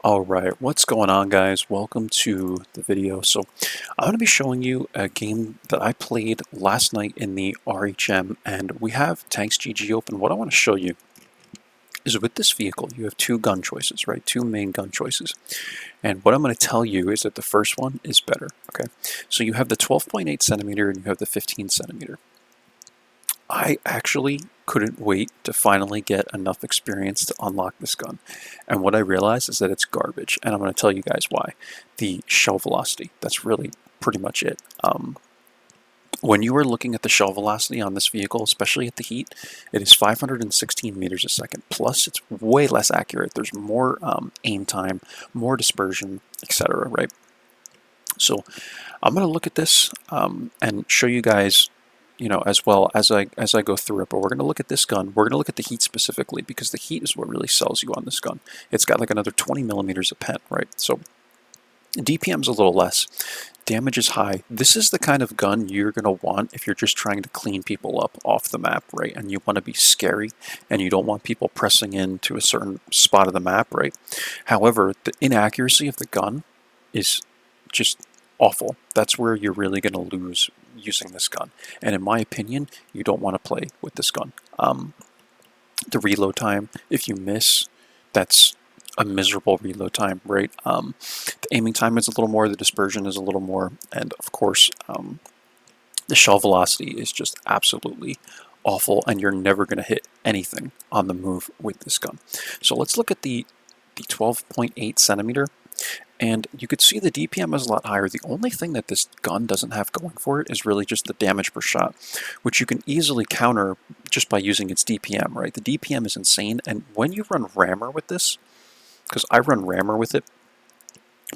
Alright, what's going on, guys? Welcome to the video. So I'm going to be showing you a game that I played last night in the RHM, and we have Tanks GG open. What I want to show you is with this vehicle you have two gun choices, right? Two main gun choices. And what I'm going to tell you is that the first one is better, okay? So you have the 12.8 centimeter and you have the 15 centimeter. I actually couldn't wait to finally get enough experience to unlock this gun. And what I realized is that it's garbage, and I'm going to tell you guys why. The shell velocity, that's really pretty much it. When you are looking at the shell velocity on this vehicle, especially at the heat, it is 516 meters a second. Plus, it's way less accurate. There's more aim time, more dispersion, etc., right? So I'm going to look at this and show you guys, you know, as well as I go through it. But we're going to look at this gun. We're going to look at the heat specifically because the heat is what really sells you on this gun. It's got like another 20 millimeters of pent, right? So DPM's a little less. Damage is high. This is the kind of gun you're going to want if you're just trying to clean people up off the map, right? And you want to be scary and you don't want people pressing into a certain spot of the map, right? However, the inaccuracy of the gun is just awful. That's where you're really going to lose using this gun. And in my opinion, you don't want to play with this gun. The reload time, if you miss, that's a miserable reload time, right? The aiming time is a little more, the dispersion is a little more, and of course, the shell velocity is just absolutely awful, and you're never going to hit anything on the move with this gun. So let's look at the 12.8 centimeter. And you could see the DPM is a lot higher. The only thing that this gun doesn't have going for it is really just the damage per shot, which you can easily counter just by using its DPM, right? The DPM is insane, and when you run rammer with this, because I run rammer with it,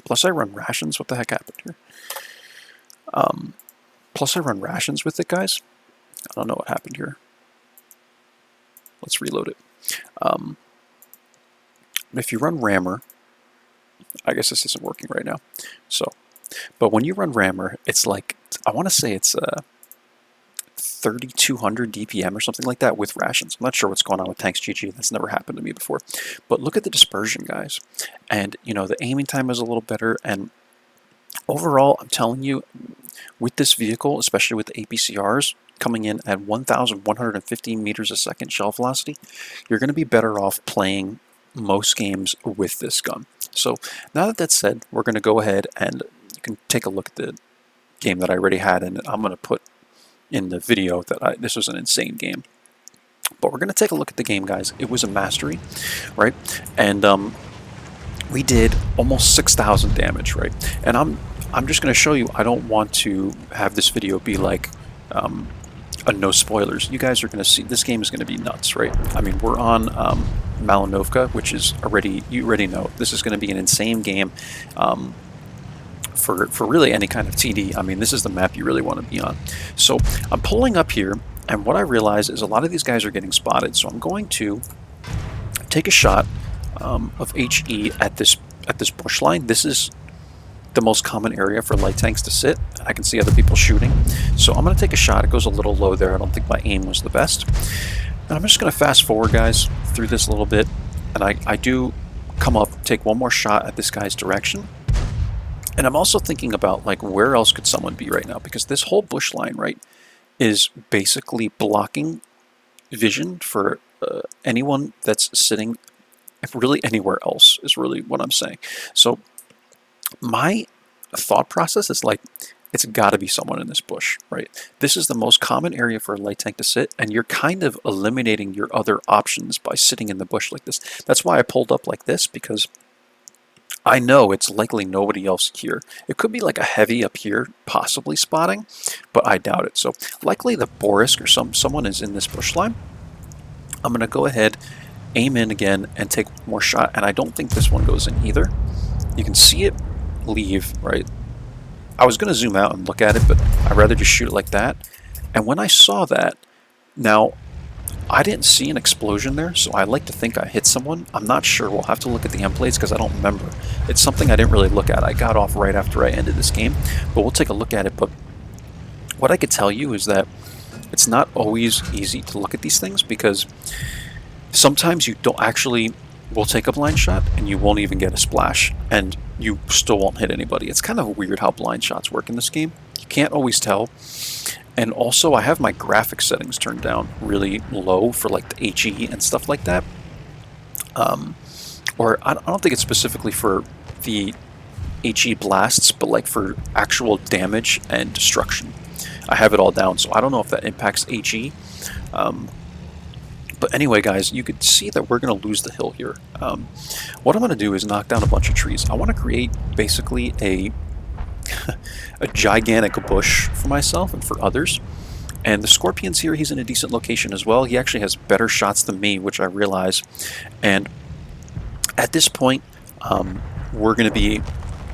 plus I run rations. What the heck happened here? Plus I run rations with it, guys. I don't know what happened here. Let's reload it. If you run rammer, I guess this isn't working right now. So, but when you run rammer, it's like, I want to say it's 3,200 DPM or something like that with rations. I'm not sure what's going on with Tanks GG. That's never happened to me before. But look at the dispersion, guys. And, you know, the aiming time is a little better. And overall, I'm telling you, with this vehicle, especially with the APCRs, coming in at 1,115 meters a second shell velocity, you're going to be better off playing most games with this gun. So now that that's said, we're going to go ahead and you can take a look at the game that I already had, and I'm going to put in the video that this was an insane game. But we're going to take a look at the game, guys. It was a mastery, right? And we did almost 6,000 damage, right? And I'm just going to show you. I don't want to have this video be like a no spoilers. You guys are going to see this game is going to be nuts, right? I mean, we're on Malinovka, which is you already know this is going to be an insane game for really any kind of TD. I mean, this is the map you really want to be on. So I'm pulling up here, and what I realize is a lot of these guys are getting spotted. So I'm going to take a shot of HE at this bush line. This is the most common area for light tanks to sit. I can see other people shooting. So I'm going to take a shot. It goes a little low there. I don't think my aim was the best. And I'm just going to fast forward, guys, through this a little bit. And I do come up, take one more shot at this guy's direction. And I'm also thinking about, like, where else could someone be right now? Because this whole bush line, right, is basically blocking vision for anyone that's sitting really anywhere else is really what I'm saying. So my thought process is like, it's got to be someone in this bush, right? This is the most common area for a light tank to sit, and you're kind of eliminating your other options by sitting in the bush like this. That's why I pulled up like this, because I know it's likely nobody else here. It could be like a heavy up here, possibly spotting, but I doubt it. So likely the Borisk or someone is in this bush line. I'm going to go ahead, aim in again, and take one more shot, and I don't think this one goes in either. You can see it leave, right? I was going to zoom out and look at it, but I'd rather just shoot it like that. And when I saw that, now, I didn't see an explosion there, so I like to think I hit someone. I'm not sure. We'll have to look at the end plates because I don't remember. It's something I didn't really look at. I got off right after I ended this game, but we'll take a look at it. But what I could tell you is that it's not always easy to look at these things, because sometimes you don't actually will take a blind shot and you won't even get a splash, and you still won't hit anybody. It's kind of weird how blind shots work in this game. You can't always tell. And also, I have my graphics settings turned down really low for like the HE and stuff like that. Or I don't think it's specifically for the HE blasts, but like for actual damage and destruction. I have it all down, so I don't know if that impacts HE. But anyway, guys, you could see that we're going to lose the hill here. What I'm going to do is knock down a bunch of trees. I want to create basically a gigantic bush for myself and for others. And the Scorpion's here. He's in a decent location as well. He actually has better shots than me, which I realize. And at this point, we're going to be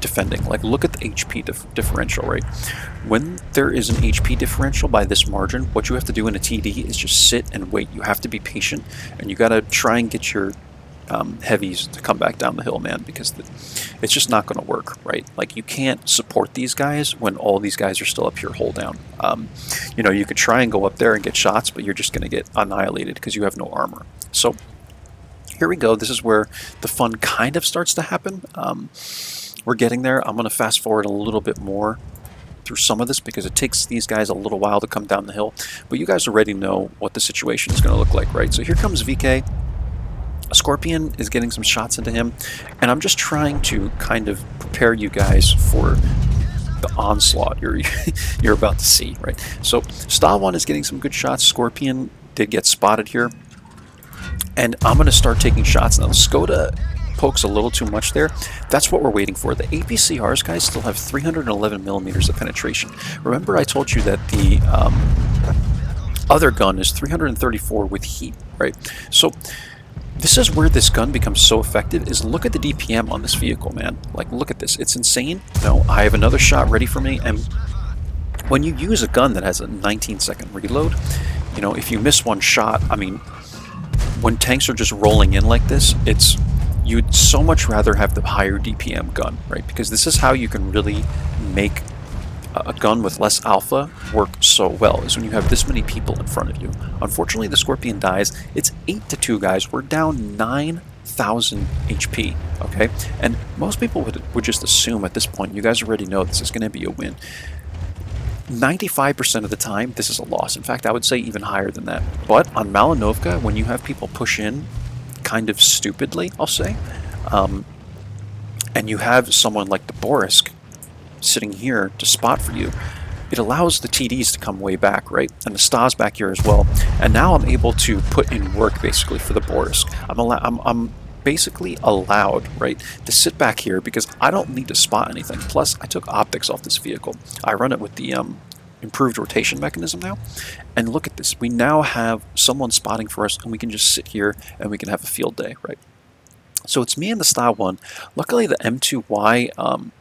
defending. Like, look at the HP differential, right? When there is an HP differential by this margin, what you have to do in a TD is just sit and wait. You have to be patient, and you got to try and get your heavies to come back down the hill, man, because it's just not going to work, right? Like, you can't support these guys when all these guys are still up here hold down. You know, you could try and go up there and get shots, but you're just going to get annihilated because you have no armor. So here we go. This is where the fun kind of starts to happen. We're getting there. I'm going to fast forward a little bit more through some of this because it takes these guys a little while to come down the hill, but you guys already know what the situation is going to look like, right? So here comes VK. Scorpion is getting some shots into him, and I'm just trying to kind of prepare you guys for the onslaught you're about to see, right? So Style 1 is getting some good shots. Scorpion did get spotted here, and I'm going to start taking shots now. Skoda pokes a little too much there. That's what we're waiting for. The APCRs, guys, still have 311 millimeters of penetration. Remember I told you that the other gun is 334 with heat, right? So this is where this gun becomes so effective, is look at the DPM on this vehicle, man. Like, look at this. It's insane. No, I have another shot ready for me, and when you use a gun that has a 19-second reload, you know, if you miss one shot, I mean, when tanks are just rolling in like this, you'd so much rather have the higher DPM gun, right? Because this is how you can really make a gun with less alpha work so well, is when you have this many people in front of you. Unfortunately, the Scorpion dies. It's 8-2, guys. We're down 9,000 HP, okay? And most people would just assume at this point, you guys already know this is going to be a win. 95% of the time, this is a loss. In fact, I would say even higher than that. But on Malinovka, when you have people push in kind of stupidly, I'll say, and you have someone like the Borisk sitting here to spot for you, it allows the TDs to come way back, right? And the Stas back here as well. And now I'm able to put in work basically for the Borisk. I'm basically allowed, right, to sit back here because I don't need to spot anything. Plus, I took optics off this vehicle. I run it with the improved rotation mechanism now. And look at this. We now have someone spotting for us, and we can just sit here and we can have a field day, right? So it's me and the Style 1. Luckily, the M2Y,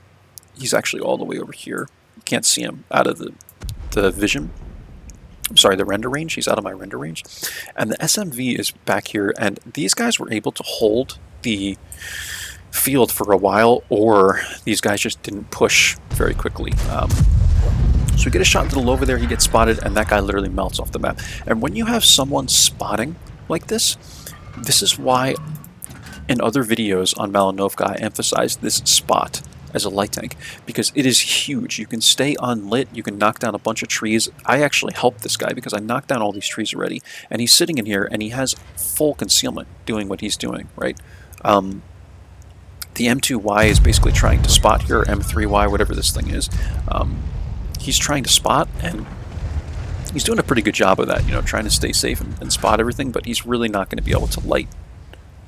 he's actually all the way over here. You can't see him out of the vision. I'm sorry, the render range. He's out of my render range. And the SMV is back here, and these guys were able to hold the field for a while, or these guys just didn't push very quickly. So we get a shot to the low over there, he gets spotted, and that guy literally melts off the map. And when you have someone spotting like this is why in other videos on Malinovka I emphasize this spot as a light tank, because it is huge. You can stay unlit, you can knock down a bunch of trees. I actually helped this guy because I knocked down all these trees already, and he's sitting in here and he has full concealment doing what he's doing, right? The M2Y is basically trying to spot here, M3Y, whatever this thing is. He's trying to spot, and he's doing a pretty good job of that, you know, trying to stay safe and spot everything, but he's really not going to be able to light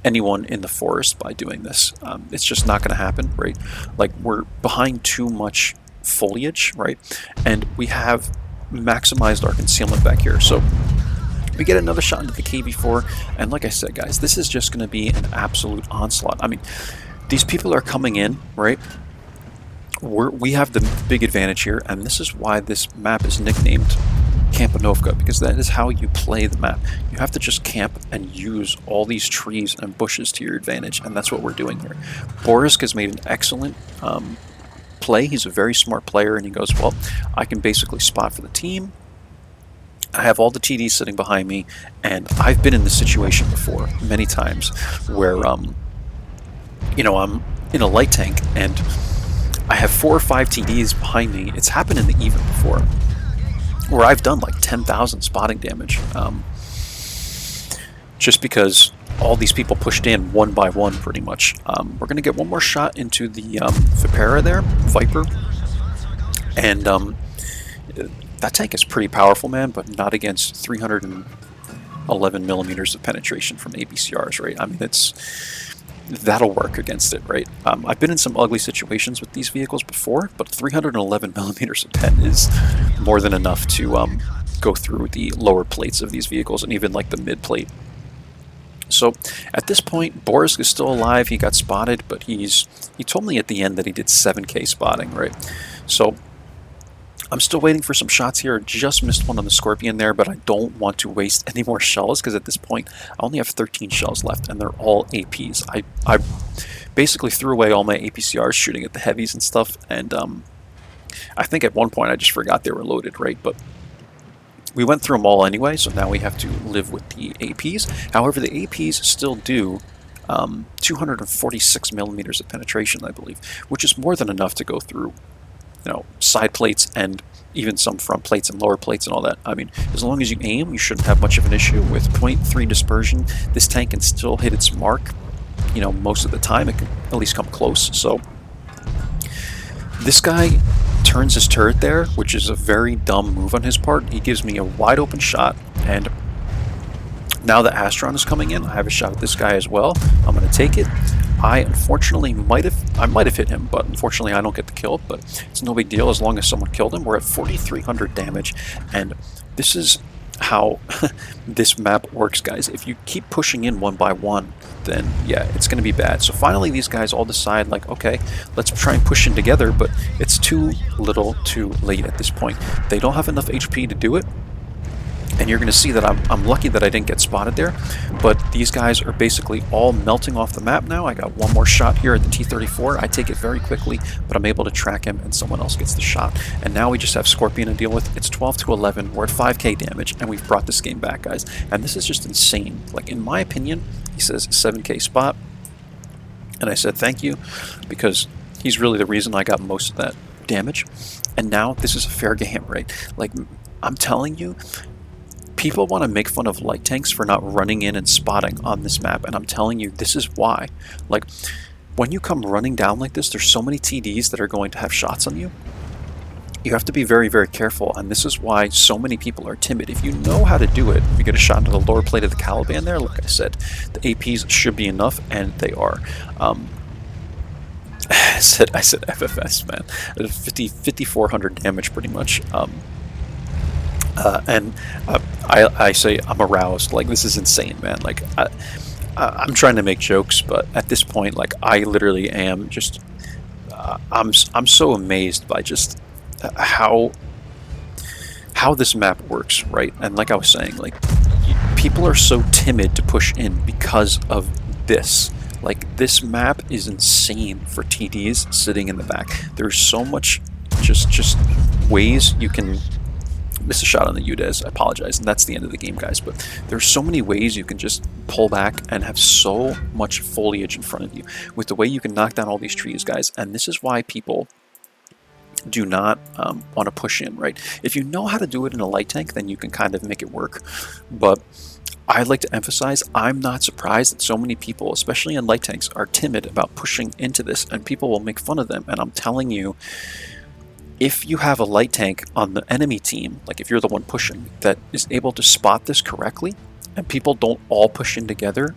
anyone in the forest by doing this. It's just not going to happen, right? Like, we're behind too much foliage, right? And we have maximized our concealment back here. So we get another shot into the KV4, and like I said, guys, this is just going to be an absolute onslaught. I mean, these people are coming in, right? We have the big advantage here, and this is why this map is nicknamed Campanovka, because that is how you play the map. You have to just camp and use all these trees and bushes to your advantage, and that's what we're doing here. Borisk has made an excellent play. He's a very smart player, and he goes, well, I can basically spot for the team, I have all the TDs sitting behind me, and I've been in this situation before many times where, you know, I'm in a light tank and I have 4 or 5 TDs behind me. It's happened in the even before, where I've done like 10,000 spotting damage, just because all these people pushed in one by one, pretty much. We're gonna get one more shot into the Vipera there, Viper, and that tank is pretty powerful, man, but not against 311 millimeters of penetration from APCRs, right? I mean, that'll work against it, right? I've been in some ugly situations with these vehicles before, but 311 millimeters of pen is more than enough to go through the lower plates of these vehicles and even like the mid plate. So at this point, Boris is still alive. He got spotted, but he told me at the end that he did 7K spotting, right? So I'm still waiting for some shots here. Just missed one on the Scorpion there, but I don't want to waste any more shells because at this point I only have 13 shells left and they're all APs. I basically threw away all my APCRs shooting at the heavies and stuff, and I think at one point I just forgot they were loaded, right? But we went through them all anyway, so now we have to live with the APs. However, the APs still do 246 millimeters of penetration, I believe, which is more than enough to go through, you know, side plates and even some front plates and lower plates and all that. I mean, as long as you aim, you shouldn't have much of an issue. With 0.3 dispersion, this tank can still hit its mark. You know, most of the time it can at least come close. So this guy turns his turret there, which is a very dumb move on his part. He gives me a wide open shot, and now the Astron is coming in. I have a shot at this guy as well. I'm going to take it. I unfortunately might have hit him, but unfortunately I don't get the kill, but it's no big deal as long as someone killed him. We're at 4,300 damage, and this is how this map works, guys. If you keep pushing in one by one, then yeah, it's going to be bad. So finally these guys all decide, like, okay, let's try and push in together, but it's too little too late at this point. They don't have enough HP to do it. And you're going to see that I'm lucky that I didn't get spotted there, but these guys are basically all melting off the map now. I got one more shot here at the T-34. I take it very quickly, but I'm able to track him, and someone else gets the shot. And now we just have Scorpion to deal with. It's 12-11. We're at 5K damage, and we've brought this game back, guys. And this is just insane. Like, in my opinion, he says 7K spot, and I said thank you, because he's really the reason I got most of that damage. And now this is a fair game, right? Like, I'm telling you, people want to make fun of light tanks for not running in and spotting on this map, and I'm telling you, this is why. Like, when you come running down like this, there's so many TDs that are going to have shots on you. You have to be very, very careful, and this is why so many people are timid. If you know how to do it, you get a shot into the lower plate of the Caliban there, like I said, the APs should be enough, and they are. I said FFS, man. 5,400 damage, pretty much. I say I'm aroused. Like, this is insane, man. Like, I'm trying to make jokes, but at this point, like, I literally am just I'm so amazed by just how this map works, right? And like I was saying, like, people are so timid to push in because of this. Like, this map is insane for TDs sitting in the back. There's so much just ways you can miss a shot on the UDES. I apologize, and that's the end of the game, guys, but there's so many ways you can just pull back and have so much foliage in front of you with the way you can knock down all these trees, guys. And this is why people do not want to push in, right? If you know how to do it in a light tank, then you can kind of make it work. But I'd like to emphasize, I'm not surprised that so many people, especially in light tanks, are timid about pushing into this, and people will make fun of them. And I'm telling you, if you have a light tank on the enemy team, like if you're the one pushing, that is able to spot this correctly, and people don't all push in together,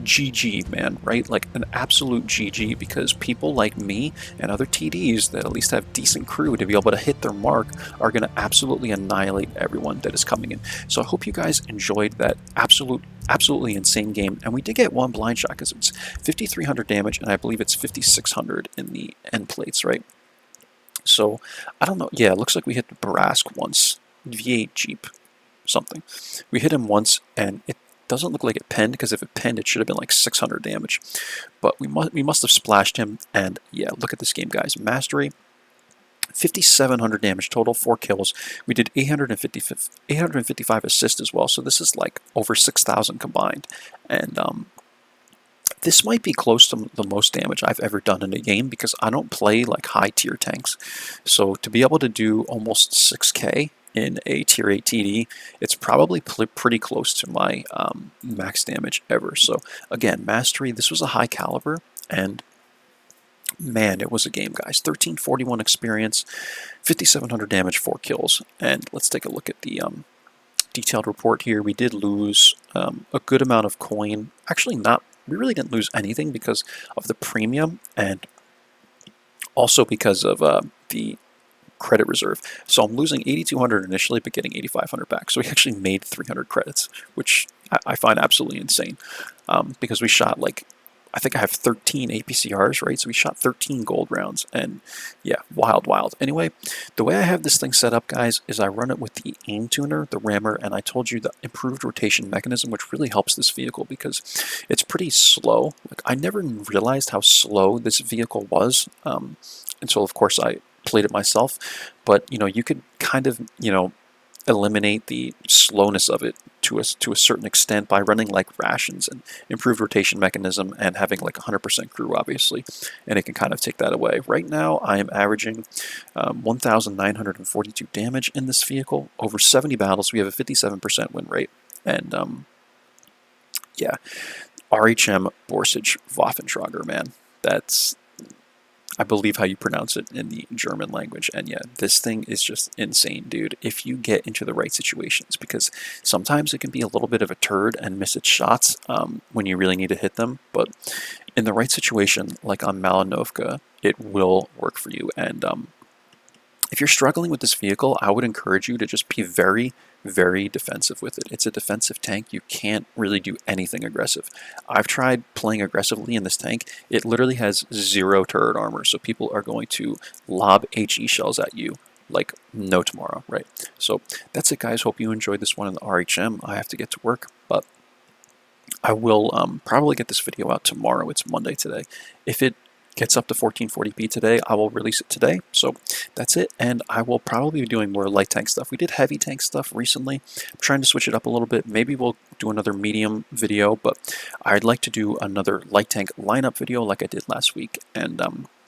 GG, man, right? Like, an absolute GG, because people like me and other TDs that at least have decent crew to be able to hit their mark are going to absolutely annihilate everyone that is coming in. So I hope you guys enjoyed that absolutely insane game. And we did get one blind shot because it's 5,300 damage, and I believe it's 5,600 in the end plates, right? So, I don't know. Yeah, it looks like we hit the Barask once. V8 Jeep. Something. We hit him once, and it doesn't look like it penned, because if it penned, it should have been like 600 damage. But we must have splashed him, and yeah, look at this game, guys. Mastery, 5,700 damage total, 4 kills. We did 855 assists as well, so this is like over 6,000 combined. And this might be close to the most damage I've ever done in a game because I don't play like high tier tanks. So to be able to do almost 6k in a tier 8 TD, it's probably pretty close to my max damage ever. So again, mastery, this was a high caliber, and man, it was a game, guys. 1341 experience, 5,700 damage, 4 kills. And let's take a look at the detailed report here. We did lose a good amount of coin. Actually, we really didn't lose anything because of the premium and also because of the credit reserve. So I'm losing 8,200 initially, but getting 8,500 back. So we actually made 300 credits, which I find absolutely insane because we shot like, I think I have 13 APCRs, right? So we shot 13 gold rounds, and yeah, wild, wild. Anyway, the way I have this thing set up, guys, is I run it with the aim tuner, the rammer, and I told you the improved rotation mechanism, which really helps this vehicle because it's pretty slow. Like, I never realized how slow this vehicle was until, of course, I played it myself. But, you know, you could kind of, you know, eliminate the slowness of it to a certain extent by running like rations and improved rotation mechanism and having like 100% crew, obviously, and it can kind of take that away. Right now I am averaging 1,942 damage in this vehicle. Over 70 battles, we have a 57% win rate, and yeah, RHM Borsig Waffentrager, man, that's, I believe, how you pronounce it in the German language. And yeah, this thing is just insane, dude, if you get into the right situations, because sometimes it can be a little bit of a turd and miss its shots when you really need to hit them. But in the right situation, like on Malinovka, it will work for you. And if you're struggling with this vehicle, I would encourage you to just be very, very defensive with it. It's a defensive tank. You can't really do anything aggressive. I've tried playing aggressively in this tank. It literally has 0 turret armor, so people are going to lob HE shells at you like no tomorrow, right? So that's it, guys. Hope you enjoyed this one in the RHM. I have to get to work, but I will probably get this video out tomorrow. It's Monday today. If it gets up to 1440p today, I will release it today. So that's it, and I will probably be doing more light tank stuff. We did heavy tank stuff recently. I'm trying to switch it up a little bit. Maybe we'll do another medium video, but I'd like to do another light tank lineup video like I did last week, and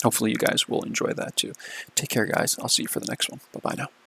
hopefully you guys will enjoy that too. Take care, guys. I'll see you for the next one. Bye-bye now.